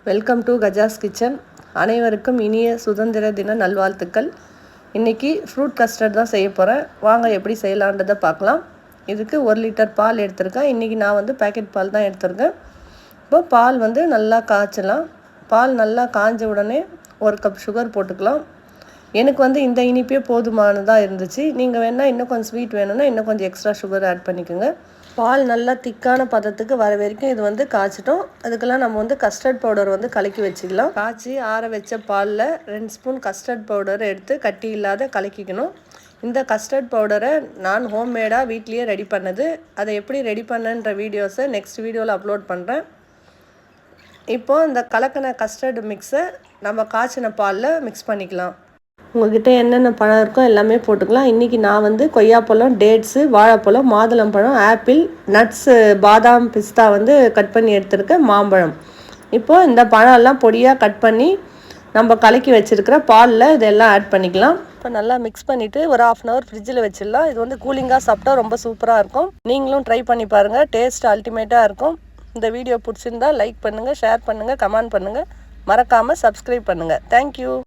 Welcome to Gajas kitchen. அனைவருக்கும் இனிய சுதந்திர தின நல்வாழ்த்துக்கள். இன்றைக்கி ஃப்ரூட் கஸ்டர்ட் தான் செய்ய போகிறேன். வாங்க எப்படி செய்யலான்றதை பார்க்கலாம். இதுக்கு 1 லிட்டர் பால் எடுத்திருக்கேன். இன்றைக்கி நான் பேக்கெட் பால் தான் எடுத்திருக்கேன். இப்போ பால் நல்லா காய்ச்சலாம். பால் நல்லா காய்ஞ்ச உடனே 1 கப் சுகர் போட்டுக்கலாம். எனக்கு இந்த இனிப்பே போதுமானதாக இருந்துச்சு. நீங்கள் வேணால் இன்னும் கொஞ்சம் ஸ்வீட் வேணும்னா இன்னும் கொஞ்சம் எக்ஸ்ட்ரா சுகர் ஆட் பண்ணிக்கோங்க. பால் நல்லா திக்கான பதத்துக்கு வர வரைக்கும் இது காய்ச்சிட்டோம். அதுக்கெல்லாம் நம்ம கஸ்டர்ட் பவுடர் கலக்கி வச்சுக்கலாம். காய்ச்சி ஆற வச்ச பாலில் 2 ஸ்பூன் கஸ்டர்ட் பவுடர் எடுத்து கட்டி இல்லாத கலக்கிக்கணும். இந்த கஸ்டர்ட் பவுடரை நான் ஹோம்மேடாக வீட்லேயே ரெடி பண்ணது. அதை எப்படி ரெடி பண்ணன்ற வீடியோஸை நெக்ஸ்ட் வீடியோவில் அப்லோட் பண்ணுறேன். இப்போது இந்த கலக்கின கஸ்டர்டு மிக்ஸை நம்ம காய்ச்சின பாலில் மிக்ஸ் பண்ணிக்கலாம். உங்கள்கிட்ட என்னென்ன பழம் இருக்கோ எல்லாமே போட்டுக்கலாம். இன்றைக்கி நான் கொய்யாப்பழம், டேட்ஸு, வாழைப்பழம், மாதுளம்பழம், ஆப்பிள், நட்ஸு, பாதாம், பிஸ்தா கட் பண்ணி எடுத்துருக்கேன். மாம்பழம். இப்போது இந்த பழம்லாம் பொடியாக கட் பண்ணி நம்ம கலக்கி வச்சுருக்கிற பாலில் இதெல்லாம் ஆட் பண்ணிக்கலாம். இப்போ நல்லா மிக்ஸ் பண்ணிவிட்டு ஒரு 1/2 hour ஃப்ரிட்ஜில் வச்சிடலாம். இது கூலிங்காக சாப்பிட்டா ரொம்ப சூப்பராக இருக்கும். நீங்களும் ட்ரை பண்ணி பாருங்கள். டேஸ்ட் அல்டிமேட்டாக இருக்கும். இந்த வீடியோ பிடிச்சிருந்தா லைக் பண்ணுங்கள், ஷேர் பண்ணுங்கள், கமெண்ட் பண்ணுங்கள். மறக்காமல் சப்ஸ்கிரைப் பண்ணுங்கள். தேங்க்யூ.